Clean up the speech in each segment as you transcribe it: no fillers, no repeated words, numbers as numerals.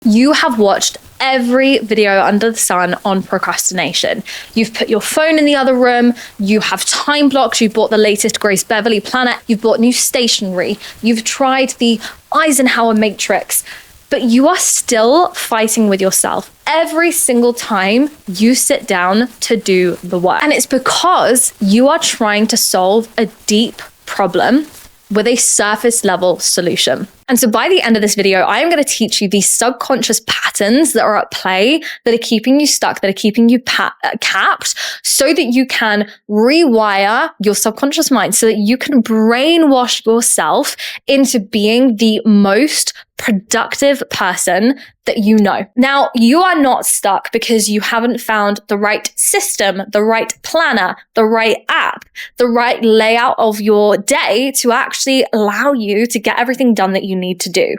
You have watched every video under the sun on procrastination. You've put your phone in the other room, you have time blocks, you've bought the latest Grace Beverly planner, you've bought new stationery, you've tried the Eisenhower matrix, but you are still fighting with yourself every single time you sit down to do the work. And it's because you are trying to solve a deep problem with a surface level solution. And so by the end of this video, I am going to teach you these subconscious patterns that are at play, that are keeping you stuck, that are keeping you capped, so that you can rewire your subconscious mind, so that you can brainwash yourself into being the most productive person that you know. Now, you are not stuck because you haven't found the right system, the right planner, the right app, the right layout of your day to actually allow you to get everything done that you need to do.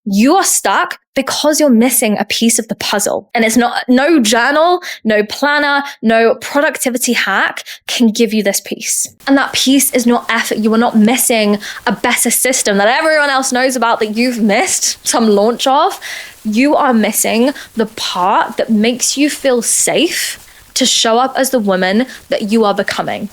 You are stuck because you're missing a piece of the puzzle. And it's not, no journal, no planner, no productivity hack can give you this piece. And that piece is not effort. You are not missing a better system that everyone else knows about that you've missed some launch of. You are missing the part that makes you feel safe to show up as the woman that you are becoming.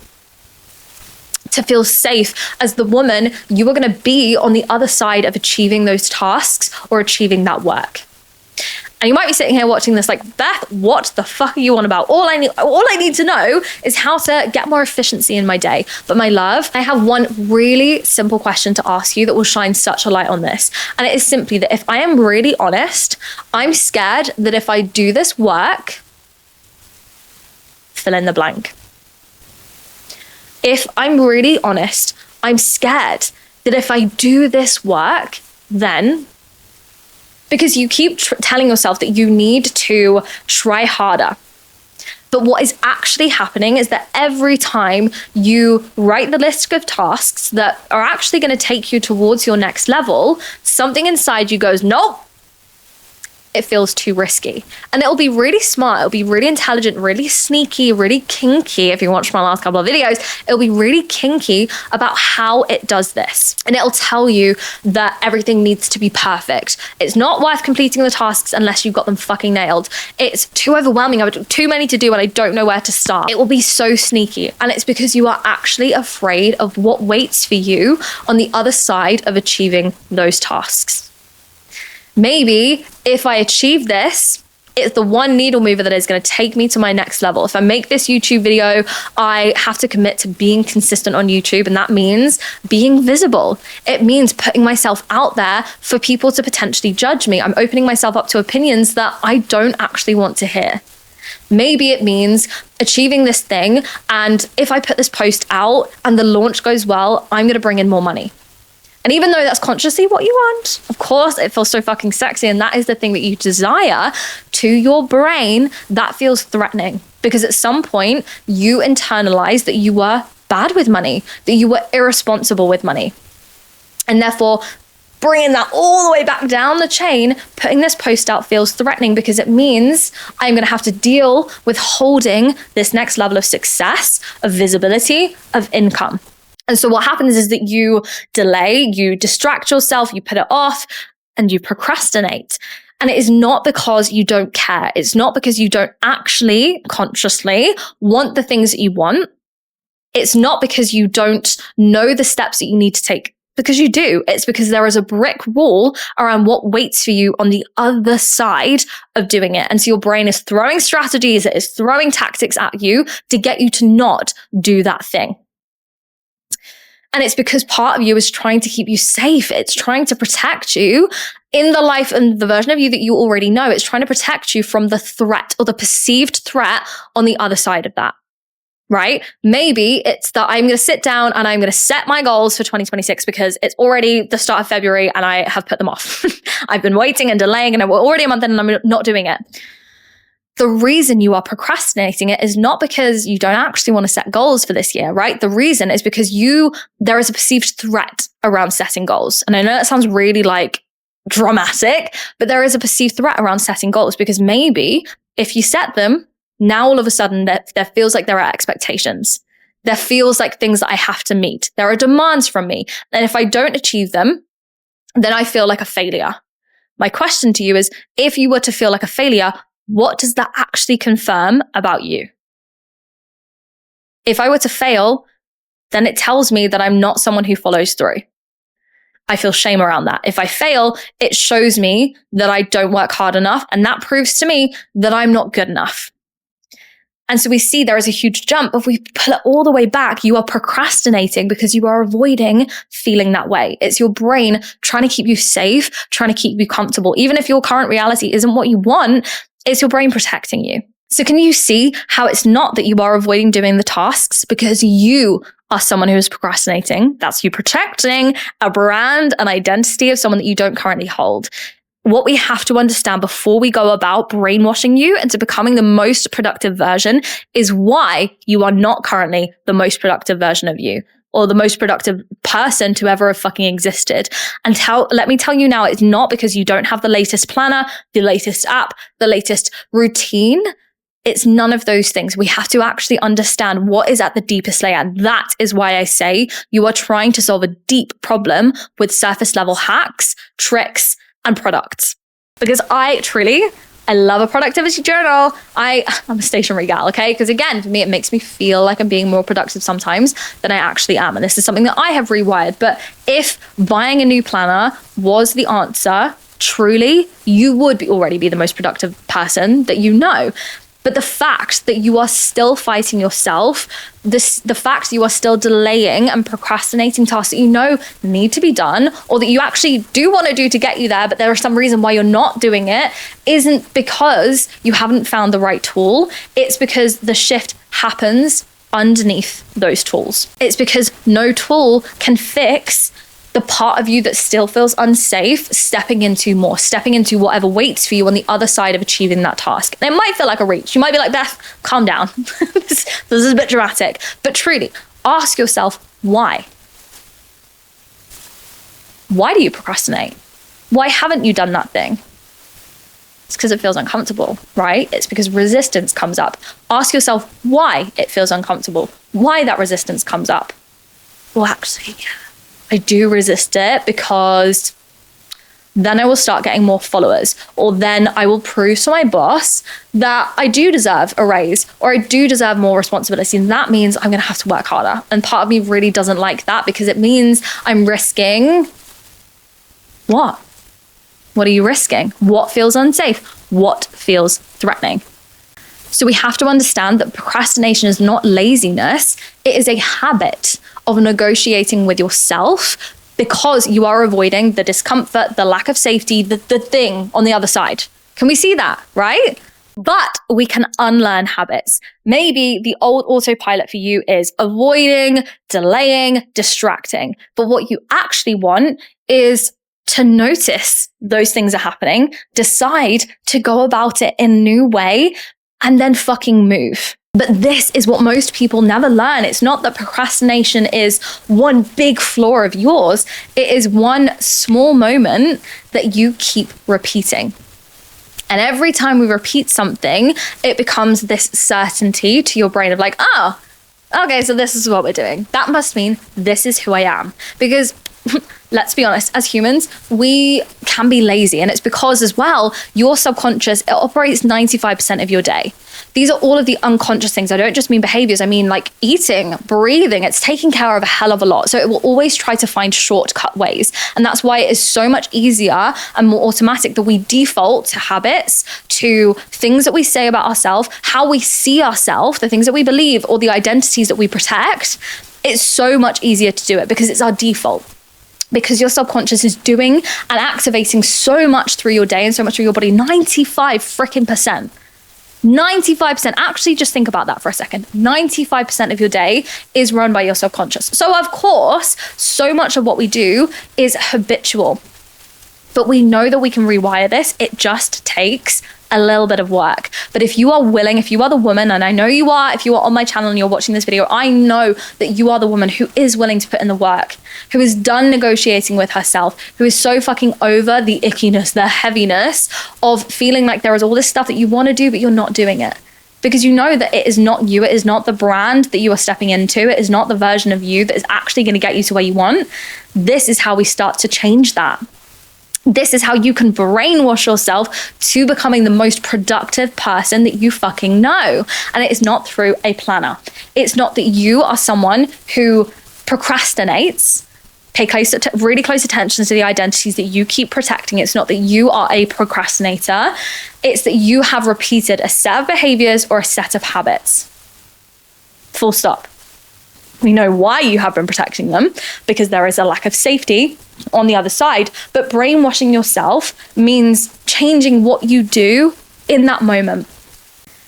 To feel safe as the woman you are going to be on the other side of achieving those tasks or achieving that work. And you might be sitting here watching this like, Beth, what the fuck are you on about? All I need to know is how to get more efficiency in my day. But my love, I have one really simple question to ask you that will shine such a light on this. And it is simply that if I am really honest, I'm scared that if I do this work, fill in the blank. If I'm really honest, I'm scared that if I do this work, then, because you keep telling yourself that you need to try harder. But what is actually happening is that every time you write the list of tasks that are actually going to take you towards your next level, something inside you goes, nope. It feels too risky. And it'll be really smart, it'll be really intelligent, really sneaky, really kinky. If you watched my last couple of videos, it'll be really kinky about how it does this. And it'll tell you that everything needs to be perfect. It's not worth completing the tasks unless you've got them fucking nailed. It's too overwhelming, I've got too many to do and I don't know where to start. It will be so sneaky. And it's because you are actually afraid of what waits for you on the other side of achieving those tasks. Maybe if I achieve this, it's the one needle mover that is going to take me to my next level. If I make this YouTube video, I have to commit to being consistent on YouTube. And that means being visible. It means putting myself out there for people to potentially judge me. I'm opening myself up to opinions that I don't actually want to hear. Maybe it means achieving this thing. And if I put this post out and the launch goes well, I'm going to bring in more money. And even though that's consciously what you want, of course, it feels so fucking sexy. And that is the thing that you desire, to your brain, that feels threatening. Because at some point, you internalize that you were bad with money, that you were irresponsible with money. And therefore, bringing that all the way back down the chain, putting this post out feels threatening because it means I'm going to have to deal with holding this next level of success, of visibility, of income. And so what happens is that you delay, you distract yourself, you put it off, and you procrastinate. And it is not because you don't care. It's not because you don't actually consciously want the things that you want. It's not because you don't know the steps that you need to take, because you do. It's because there is a brick wall around what waits for you on the other side of doing it. And so your brain is throwing strategies, it is throwing tactics at you to get you to not do that thing. And it's because part of you is trying to keep you safe. It's trying to protect you in the life and the version of you that you already know. It's trying to protect you from the threat or the perceived threat on the other side of that, right? Maybe it's that I'm going to sit down and I'm going to set my goals for 2026 because it's already the start of February and I have put them off. I've been waiting and delaying and we're already a month in and I'm not doing it. The reason you are procrastinating it is not because you don't actually want to set goals for this year, right? The reason is because there is a perceived threat around setting goals. And I know that sounds really like dramatic, but there is a perceived threat around setting goals because maybe if you set them, now all of a sudden there feels like there are expectations. There feels like things that I have to meet. There are demands from me. And if I don't achieve them, then I feel like a failure. My question to you is, if you were to feel like a failure, what does that actually confirm about you? If I were to fail, then it tells me that I'm not someone who follows through. I feel shame around that. If I fail, it shows me that I don't work hard enough, and that proves to me that I'm not good enough. And so we see there is a huge jump. If we pull it all the way back, you are procrastinating because you are avoiding feeling that way. It's your brain trying to keep you safe, trying to keep you comfortable. Even if your current reality isn't what you want, it's your brain protecting you. So can you see how it's not that you are avoiding doing the tasks because you are someone who is procrastinating? That's you protecting a brand, an identity of someone that you don't currently hold. What we have to understand before we go about brainwashing you into becoming the most productive version is why you are not currently the most productive version of you, or the most productive person to ever have fucking existed. And let me tell you now, it's not because you don't have the latest planner, the latest app, the latest routine. It's none of those things. We have to actually understand what is at the deepest layer. And that is why I say you are trying to solve a deep problem with surface level hacks, tricks, and products. Because I love a productivity journal. I'm a stationary gal, okay? Because again, for me, it makes me feel like I'm being more productive sometimes than I actually am. And this is something that I have rewired. But if buying a new planner was the answer, truly, you would already be the most productive person that you know. But the fact that you are still fighting yourself, the fact you are still delaying and procrastinating tasks that you know need to be done, or that you actually do want to do to get you there, but there is some reason why you're not doing it, isn't because you haven't found the right tool. It's because the shift happens underneath those tools. It's because no tool can fix the part of you that still feels unsafe, stepping into whatever waits for you on the other side of achieving that task. And it might feel like a reach. You might be like, Beth, calm down. This is a bit dramatic. But truly, ask yourself why. Why do you procrastinate? Why haven't you done that thing? It's because it feels uncomfortable, right? It's because resistance comes up. Ask yourself why it feels uncomfortable, why that resistance comes up. Well, actually, I do resist it because then I will start getting more followers, or then I will prove to my boss that I do deserve a raise, or I do deserve more responsibility. And that means I'm going to have to work harder. And part of me really doesn't like that because it means I'm risking what? What are you risking? What feels unsafe? What feels threatening? So we have to understand that procrastination is not laziness. It is a habit of negotiating with yourself because you are avoiding the discomfort, the lack of safety, the thing on the other side. Can we see that, right? But we can unlearn habits. Maybe the old autopilot for you is avoiding, delaying, distracting. But what you actually want is to notice those things are happening, decide to go about it in a new way, and then fucking move. But this is what most people never learn. It's not that procrastination is one big flaw of yours. It is one small moment that you keep repeating. And every time we repeat something, it becomes this certainty to your brain of like, oh, okay, so this is what we're doing. That must mean this is who I am. Because let's be honest, as humans, we can be lazy. And it's because as well, your subconscious, it operates 95% of your day. These are all of the unconscious things. I don't just mean behaviors. I mean like eating, breathing. It's taking care of a hell of a lot. So it will always try to find shortcut ways. And that's why it is so much easier and more automatic that we default to habits, to things that we say about ourselves, how we see ourselves, the things that we believe, or the identities that we protect. It's so much easier to do it because it's our default. Because your subconscious is doing and activating so much through your day and so much through your body, 95%. 95%. Actually, just think about that for a second. 95% of your day is run by your subconscious. So of course, so much of what we do is habitual. But we know that we can rewire this. It just takes a little bit of work. But if you are willing, if you are the woman, and I know you are, if you are on my channel and you're watching this video, I know that you are the woman who is willing to put in the work, who is done negotiating with herself, who is so fucking over the ickiness, the heaviness of feeling like there is all this stuff that you want to do, but you're not doing it. Because you know that it is not you, it is not the brand that you are stepping into, it is not the version of you that is actually going to get you to where you want. This is how we start to change that. This is how you can brainwash yourself to becoming the most productive person that you fucking know. And it is not through a planner. It's not that you are someone who procrastinates. Pay really close attention to the identities that you keep protecting. It's not that you are a procrastinator. It's that you have repeated a set of behaviors or a set of habits. Full stop. We know why you have been protecting them, because there is a lack of safety on the other side. But brainwashing yourself means changing what you do in that moment.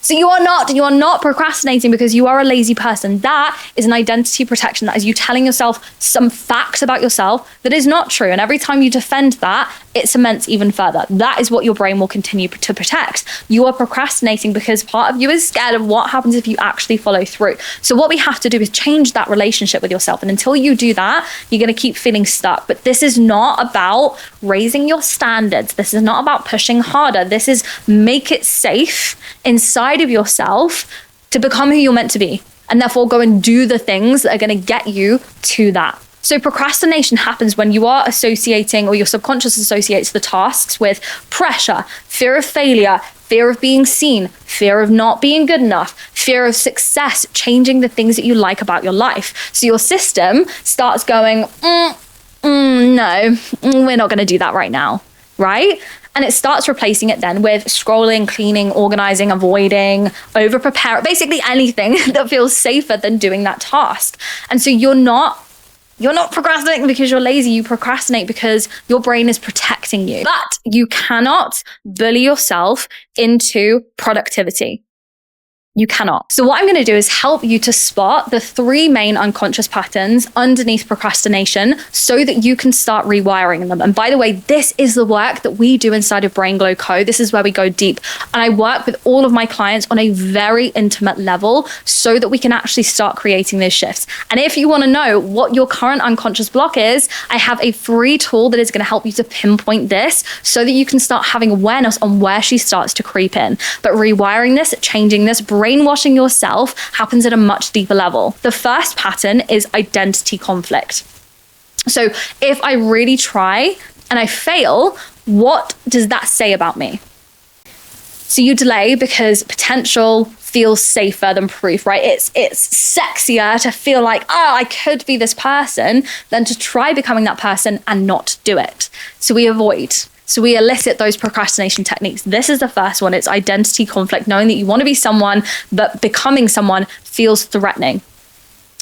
So you are not procrastinating because you are a lazy person. That is an identity protection. That is you telling yourself some facts about yourself that is not true. And every time you defend that, it cements even further. That is what your brain will continue to protect. You are procrastinating because part of you is scared of what happens if you actually follow through. So what we have to do is change that relationship with yourself. And until you do that, you're going to keep feeling stuck. But this is not about raising your standards. This is not about pushing harder. This is make it safe inside of yourself to become who you're meant to be, and therefore go and do the things that are going to get you to that. So procrastination happens when you are associating, or your subconscious associates the tasks with pressure, fear of failure, fear of being seen, fear of not being good enough, fear of success, changing the things that you like about your life. So your system starts going, no, we're not going to do that right now, right? And it starts replacing it then with scrolling, cleaning, organizing, avoiding, over-preparing, basically anything that feels safer than doing that task. And so you're not procrastinating because you're lazy. You procrastinate because your brain is protecting you. But you cannot bully yourself into productivity. You cannot. So what I'm going to do is help you to spot the 3 main unconscious patterns underneath procrastination so that you can start rewiring them. And by the way, this is the work that we do inside of Brain Glow Co. This is where we go deep. And I work with all of my clients on a very intimate level so that we can actually start creating those shifts. And if you want to know what your current unconscious block is, I have a free tool that is going to help you to pinpoint this so that you can start having awareness on where she starts to creep in. But rewiring this, changing this, brainwashing yourself happens at a much deeper level. The first pattern is identity conflict. So if I really try and I fail, what does that say about me? So you delay because potential feels safer than proof, right? It's sexier to feel like, I could be this person than to try becoming that person and not do it. So we avoid. So we elicit those procrastination techniques. This is the first one. It's identity conflict, knowing that you want to be someone, but becoming someone feels threatening.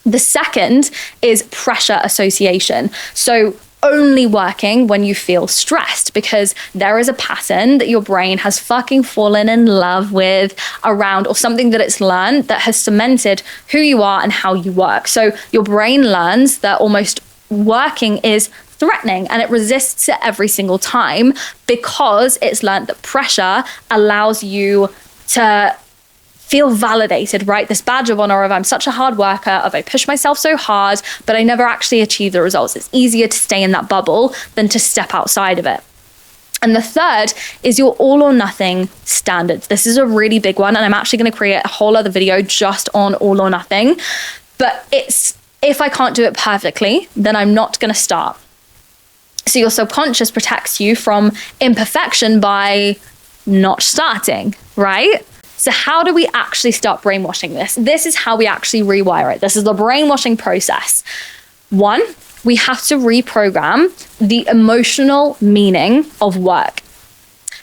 The second is pressure association. So only working when you feel stressed, because there is a pattern that your brain has fucking fallen in love with around, or something that it's learned that has cemented who you are and how you work. So your brain learns that almost working is threatening, and it resists it every single time because it's learned that pressure allows you to feel validated, right? This badge of honor of I'm such a hard worker, of I push myself so hard, but I never actually achieve the results. It's easier to stay in that bubble than to step outside of it. And the third is your all or nothing standards. This is a really big one, and I'm actually going to create a whole other video just on all or nothing. But it's, if I can't do it perfectly, then I'm not going to start. So your subconscious protects you from imperfection by not starting, right? So how do we actually start brainwashing this? This is how we actually rewire it. This is the brainwashing process. 1, we have to reprogram the emotional meaning of work.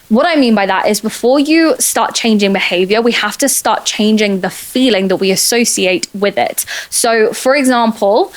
What I mean by that is before you start changing behavior, we have to start changing the feeling that we associate with it. So for example,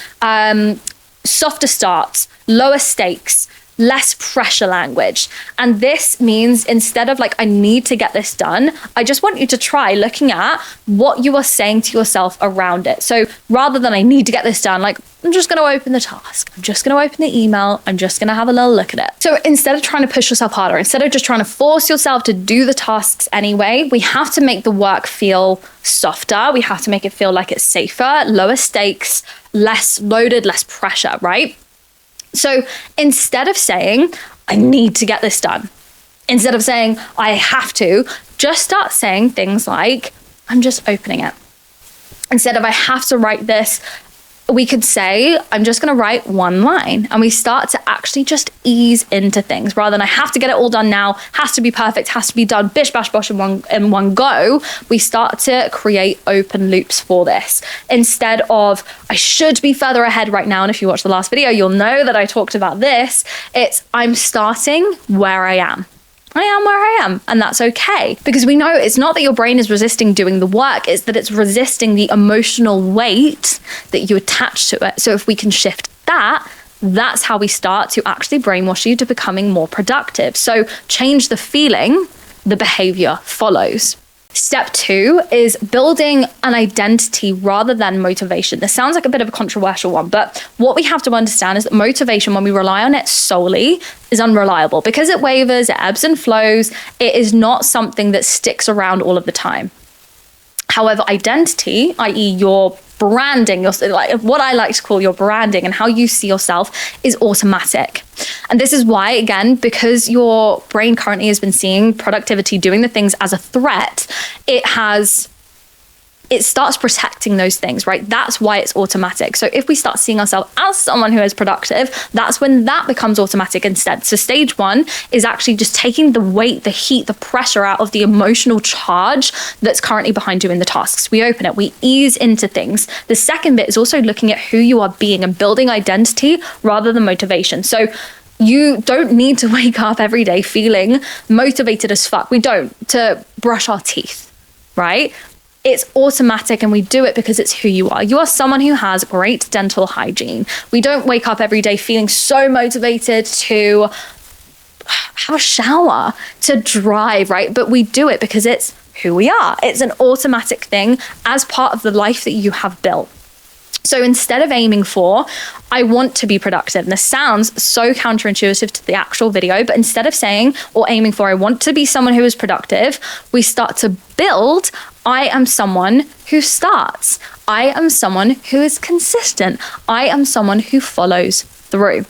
softer starts, lower stakes, less pressure language. And this means instead of like, I need to get this done, I just want you to try looking at what you are saying to yourself around it. So rather than I need to get this done, like, I'm just going to open the task. I'm just going to open the email. I'm just going to have a little look at it. So instead of trying to push yourself harder, instead of just trying to force yourself to do the tasks anyway, we have to make the work feel softer. We have to make it feel like it's safer, lower stakes, less loaded, less pressure, right? So instead of saying, I need to get this done, instead of saying, I have to, just start saying things like, I'm just opening it. Instead of, I have to write this, we could say, I'm just going to write one line, and we start to actually just ease into things rather than I have to get it all done now, has to be perfect, has to be done bish bash bosh in one go. We start to create open loops for this instead of I should be further ahead right now. And if you watch the last video, you'll know that I talked about this. It's I'm starting where I am. I am where I am, and that's okay. Because we know it's not that your brain is resisting doing the work, it's that it's resisting the emotional weight that you attach to it. So if we can shift that, that's how we start to actually brainwash you to becoming more productive. So change the feeling, the behavior follows. Step 2 is building an identity rather than motivation. This sounds like a bit of a controversial one, but what we have to understand is that motivation, when we rely on it solely, is unreliable because it wavers, it ebbs and flows. It is not something that sticks around all of the time. However, identity, i.e. your branding, like what I like to call your branding and how you see yourself, is automatic. And this is why, again, because your brain currently has been seeing productivity, doing the things as a threat, it starts protecting those things, right? That's why it's automatic. So if we start seeing ourselves as someone who is productive, that's when that becomes automatic instead. So stage 1 is actually just taking the weight, the heat, the pressure out of the emotional charge that's currently behind doing the tasks. We open it, we ease into things. The second bit is also looking at who you are being and building identity rather than motivation. So you don't need to wake up every day feeling motivated as fuck. We don't, to brush our teeth, right? It's automatic, and we do it because it's who you are. You are someone who has great dental hygiene. We don't wake up every day feeling so motivated to have a shower, to drive, right? But we do it because it's who we are. It's an automatic thing as part of the life that you have built. So instead of aiming for, I want to be productive, and this sounds so counterintuitive to the actual video, but instead of saying or aiming for, I want to be someone who is productive, we start to build, I am someone who starts. I am someone who is consistent. I am someone who follows through.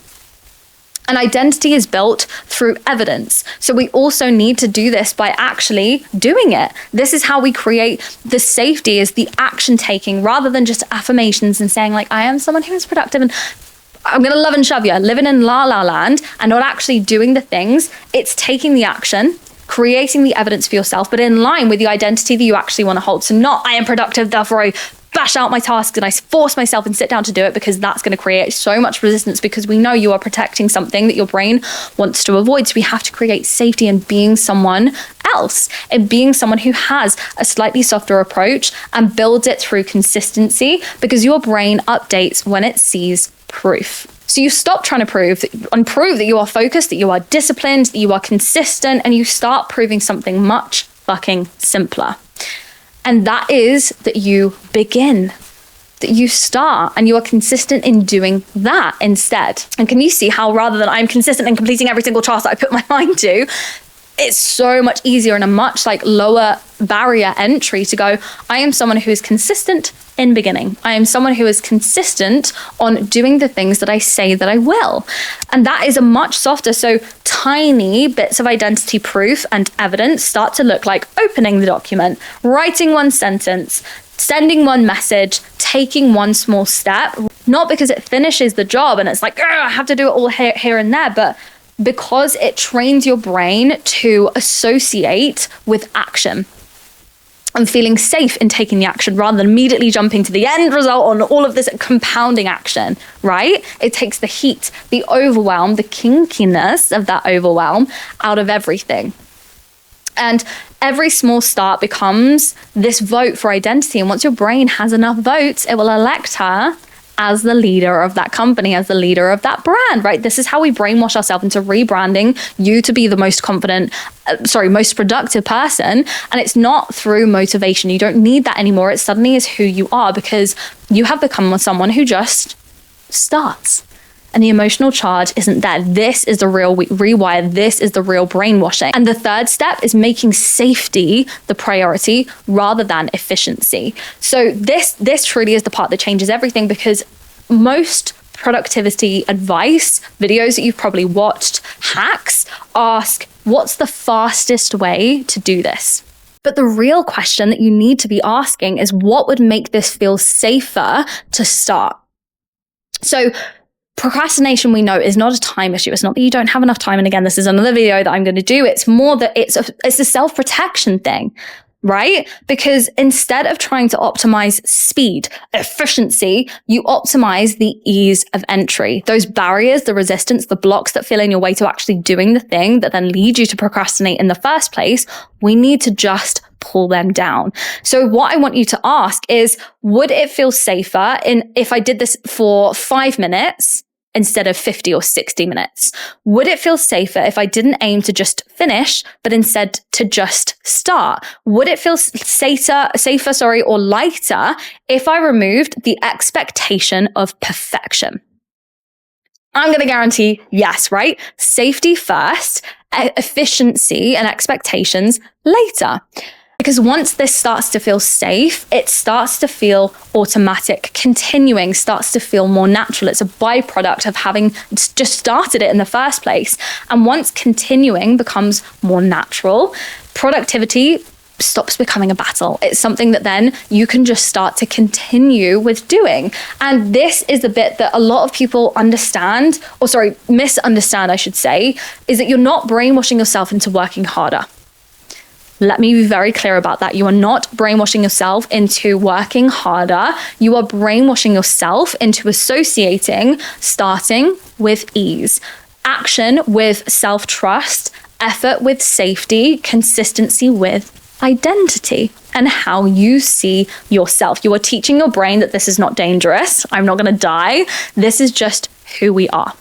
An identity is built through evidence. So we also need to do this by actually doing it. This is how we create the safety, is the action taking rather than just affirmations and saying like, I am someone who is productive and I'm going to love and shove you, living in la la land and not actually doing the things. It's taking the action, creating the evidence for yourself, but in line with the identity that you actually want to hold. So not I am productive, therefore I bash out my tasks and I force myself and sit down to do it, because that's going to create so much resistance, because we know you are protecting something that your brain wants to avoid. So we have to create safety in being someone else, and being someone who has a slightly softer approach and builds it through consistency, because your brain updates when it sees proof. So you stop trying to prove that you are focused, that you are disciplined, that you are consistent, and you start proving something much fucking simpler. And that is that you begin, that you start, and you are consistent in doing that instead. And can you see how rather than I'm consistent in completing every single task that I put my mind to, it's so much easier and a much lower barrier entry to go, I am someone who is consistent in beginning. I am someone who is consistent on doing the things that I say that I will. And that is a much softer, so tiny bits of identity proof and evidence start to look like opening the document, writing one sentence, sending one message, taking one small step, not because it finishes the job and it's like, I have to do it all here and there, but because it trains your brain to associate with action and feeling safe in taking the action rather than immediately jumping to the end result on all of this compounding action, right? It takes the heat, the overwhelm, the kinkiness of that overwhelm out of everything. And every small start becomes this vote for identity. And once your brain has enough votes, it will elect her as the leader of that company, as the leader of that brand, right? This is how we brainwash ourselves into rebranding you to be the most most productive person. And it's not through motivation. You don't need that anymore. It suddenly is who you are, because you have become someone who just starts. And the emotional charge isn't there. This is the real rewire. This is the real brainwashing. And the third step is making safety the priority rather than efficiency. So this truly is the part that changes everything, because most productivity advice videos that you've probably watched, hacks, ask, what's the fastest way to do this? But the real question that you need to be asking is, what would make this feel safer to start? So procrastination, we know, is not a time issue. It's not that you don't have enough time. And again, this is another video that I'm going to do. It's more that it's a self-protection thing, right? Because instead of trying to optimize speed, efficiency, you optimize the ease of entry. Those barriers, the resistance, the blocks that feel in your way to actually doing the thing that then lead you to procrastinate in the first place, we need to just pull them down. So what I want you to ask is, would it feel safer if I did this for 5 minutes instead of 50 or 60 minutes? Would it feel safer if I didn't aim to just finish, but instead to just start? Would it feel safer, or lighter if I removed the expectation of perfection? I'm going to guarantee yes, right? Safety first, efficiency and expectations later. Because once this starts to feel safe, it starts to feel automatic. Continuing starts to feel more natural. It's a byproduct of having just started it in the first place. And once continuing becomes more natural, productivity stops becoming a battle. It's something that then you can just start to continue with doing. And this is the bit that a lot of people misunderstand, I should say, is that you're not brainwashing yourself into working harder. Let me be very clear about that. You are not brainwashing yourself into working harder. You are brainwashing yourself into associating starting with ease, action with self-trust, effort with safety, consistency with identity, and how you see yourself. You are teaching your brain that this is not dangerous. I'm not going to die. This is just who we are.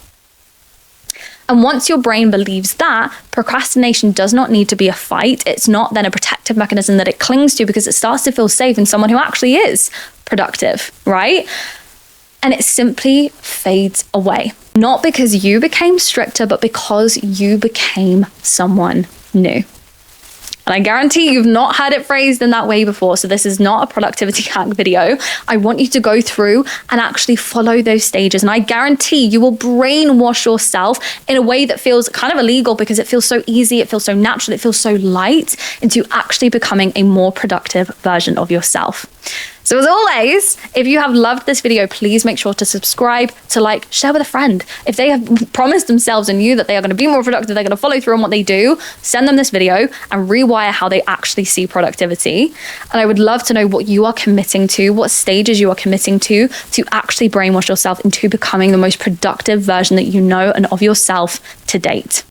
And once your brain believes that, procrastination does not need to be a fight. It's not then a protective mechanism that it clings to because it starts to feel safe in someone who actually is productive, right? And it simply fades away. Not because you became stricter, but because you became someone new. And I guarantee you've not heard it phrased in that way before. So this is not a productivity hack video. I want you to go through and actually follow those stages. And I guarantee you will brainwash yourself in a way that feels kind of illegal because it feels so easy, it feels so natural, it feels so light into actually becoming a more productive version of yourself. So as always, if you have loved this video, please make sure to subscribe, to like, share with a friend. If they have promised themselves and you that they are going to be more productive, they're going to follow through on what they do, send them this video and rewire how they actually see productivity. And I would love to know what you are committing to, what stages you are committing to actually brainwash yourself into becoming the most productive version that you know and of yourself to date.